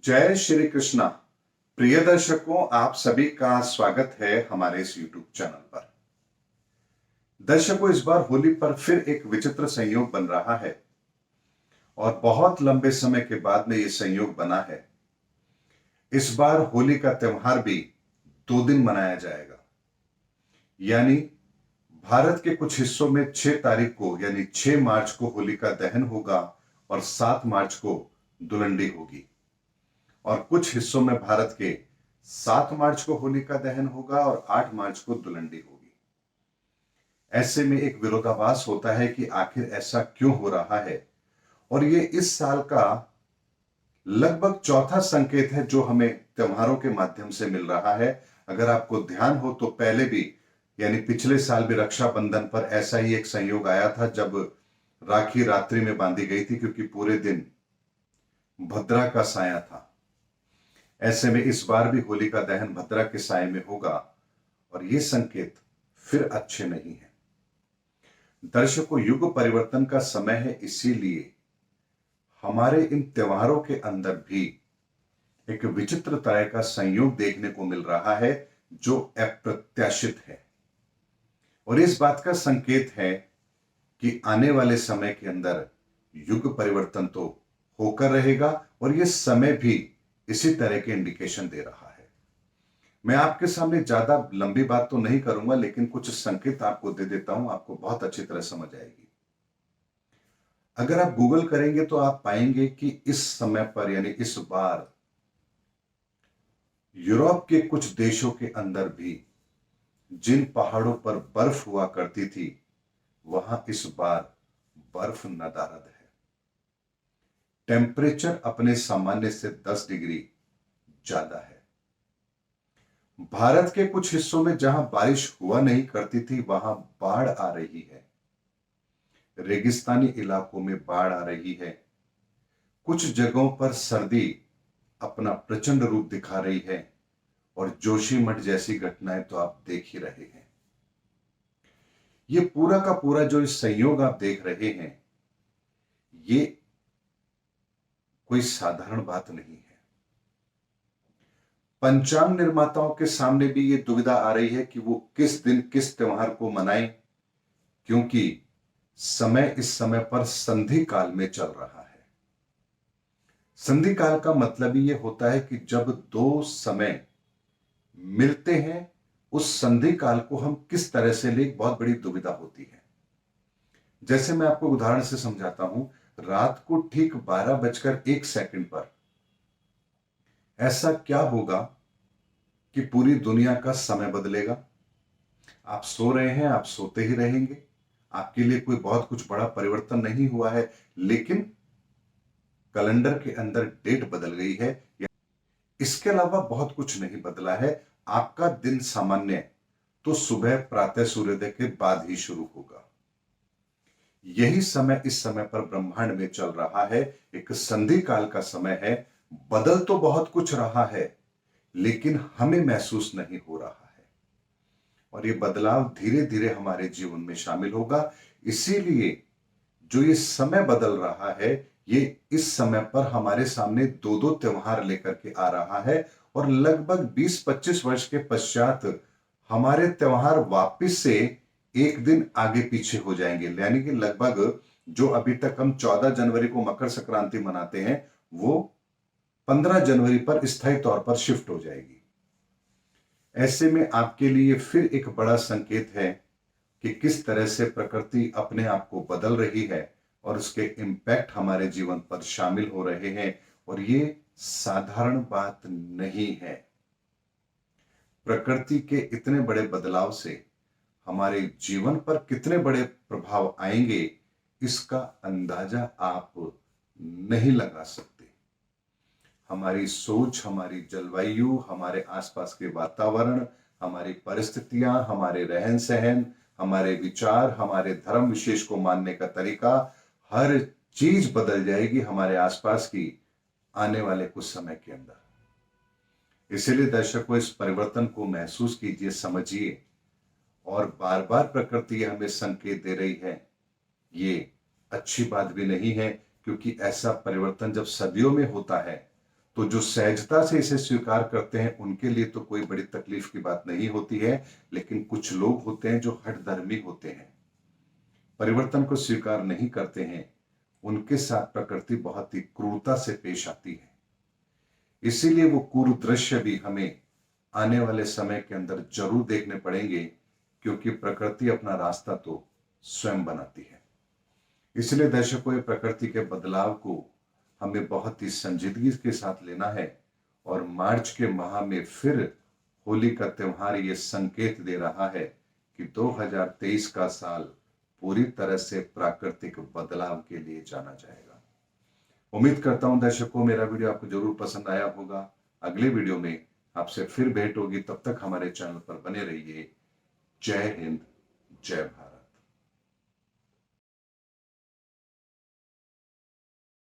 जय श्री कृष्णा। प्रिय दर्शकों, आप सभी का स्वागत है हमारे इस YouTube चैनल पर। दर्शकों, इस बार होली पर फिर एक विचित्र संयोग बन रहा है और बहुत लंबे समय के बाद में यह संयोग बना है। इस बार होली का त्यौहार भी 2 दिन मनाया जाएगा, यानी भारत के कुछ हिस्सों में 6 तारीख को यानी 6 मार्च को होलिका दहन होगा और 7 मार्च को धुलंडी होगी, और कुछ हिस्सों में भारत के 7 मार्च को होलिका दहन होगा और 8 मार्च को धुलंडी होगी। ऐसे में एक विरोधाभास होता है कि आखिर ऐसा क्यों हो रहा है, और ये इस साल का लगभग चौथा संकेत है जो हमें त्योहारों के माध्यम से मिल रहा है। अगर आपको ध्यान हो तो पहले भी यानी पिछले साल भी रक्षाबंधन पर ऐसा ही एक संयोग आया था जब राखी रात्रि में बांधी गई थी, क्योंकि पूरे दिन भद्रा का साया था। ऐसे में इस बार भी होलिका दहन भद्रा के साये में होगा और ये संकेत फिर अच्छे नहीं है। दर्शकों, युग परिवर्तन का समय है, इसीलिए हमारे इन त्योहारों के अंदर भी एक विचित्र तरह का संयोग देखने को मिल रहा है जो अप्रत्याशित है, और इस बात का संकेत है कि आने वाले समय के अंदर युग परिवर्तन तो होकर रहेगा, और यह समय भी इसी तरह के इंडिकेशन दे रहा है। मैं आपके सामने ज्यादा लंबी बात तो नहीं करूंगा, लेकिन कुछ संकेत आपको दे देता हूं, आपको बहुत अच्छी तरह समझ आएगी। अगर आप गूगल करेंगे तो आप पाएंगे कि इस समय पर यानी इस बार यूरोप के कुछ देशों के अंदर भी जिन पहाड़ों पर बर्फ हुआ करती थी, वहां इस बार बर्फ नदारद है। टेम्परेचर अपने सामान्य से 10 डिग्री ज्यादा है। भारत के कुछ हिस्सों में जहां बारिश हुआ नहीं करती थी, वहां बाढ़ आ रही है। रेगिस्तानी इलाकों में बाढ़ आ रही है। कुछ जगहों पर सर्दी अपना प्रचंड रूप दिखा रही है, और जोशीमठ जैसी घटनाएं तो आप देख ही रहे हैं। ये पूरा का पूरा जो इस संयोग आप देख रहे हैं, ये कोई साधारण बात नहीं है। पंचांग निर्माताओं के सामने भी ये दुविधा आ रही है कि वो किस दिन किस त्योहार को मनाएं, क्योंकि समय इस समय पर संधि काल में चल रहा है। संधि काल का मतलब ही ये होता है कि जब दो समय मिलते हैं, उस संधि काल को हम किस तरह से ले, बहुत बड़ी दुविधा होती है। जैसे मैं आपको उदाहरण से समझाता हूं, रात को ठीक 12:01 पर ऐसा क्या होगा कि पूरी दुनिया का समय बदलेगा। आप सो रहे हैं, आप सोते ही रहेंगे, आपके लिए कोई बहुत कुछ बड़ा परिवर्तन नहीं हुआ है, लेकिन कैलेंडर के अंदर डेट बदल गई है। इसके अलावा बहुत कुछ नहीं बदला है। आपका दिन सामान्य तो सुबह प्रातः सूर्योदय के बाद ही शुरू होगा। यही समय इस समय पर ब्रह्मांड में चल रहा है, एक संधि काल का समय है। बदल तो बहुत कुछ रहा है, लेकिन हमें महसूस नहीं हो रहा है, और ये बदलाव धीरे धीरे हमारे जीवन में शामिल होगा। इसीलिए जो ये समय बदल रहा है, ये इस समय पर हमारे सामने दो दो त्योहार लेकर के आ रहा है, और लगभग 20-25 वर्ष के पश्चात हमारे त्योहार वापिस से एक दिन आगे पीछे हो जाएंगे। यानी कि लगभग जो अभी तक हम 14 जनवरी को मकर संक्रांति मनाते हैं, वो 15 जनवरी पर स्थायी तौर पर शिफ्ट हो जाएगी। ऐसे में आपके लिए फिर एक बड़ा संकेत है कि किस तरह से प्रकृति अपने आप को बदल रही है, और उसके इंपैक्ट हमारे जीवन पर शामिल हो रहे हैं, और ये साधारण बात नहीं है। प्रकृति के इतने बड़े बदलाव से हमारे जीवन पर कितने बड़े प्रभाव आएंगे, इसका अंदाजा आप नहीं लगा सकते। हमारी सोच, हमारी जलवायु, हमारे आसपास के वातावरण, हमारी परिस्थितियां, हमारे रहन सहन, हमारे विचार, हमारे धर्म विशेष को मानने का तरीका, हर चीज बदल जाएगी हमारे आसपास की आने वाले कुछ समय के अंदर। इसीलिए दर्शकों, इस परिवर्तन को महसूस कीजिए, समझिए, और बार बार प्रकृति हमें संकेत दे रही है। ये अच्छी बात भी नहीं है, क्योंकि ऐसा परिवर्तन जब सदियों में होता है तो जो सहजता से इसे स्वीकार करते हैं उनके लिए तो कोई बड़ी तकलीफ की बात नहीं होती है, लेकिन कुछ लोग होते हैं जो हठधर्मी होते हैं, परिवर्तन को स्वीकार नहीं करते हैं, उनके साथ प्रकृति बहुत ही क्रूरता से पेश आती है। इसीलिए वो क्रूर दृश्य भी हमें आने वाले समय के अंदर जरूर देखने पड़ेंगे, क्योंकि प्रकृति अपना रास्ता तो स्वयं बनाती है। इसलिए दर्शकों, ये प्रकृति के बदलाव को हमें बहुत ही संजीदगी के साथ लेना है और मार्च के माह में फिर होली का त्योहार ये संकेत दे रहा है कि 2023 का साल पूरी तरह से प्राकृतिक बदलाव के लिए जाना जाएगा। उम्मीद करता हूं दर्शकों मेरा वीडियो आपको जरूर पसंद आया होगा। अगले वीडियो में आपसे फिर भेंट होगी, तब तक हमारे चैनल पर बने रहिए। जय हिंद, जय भारत।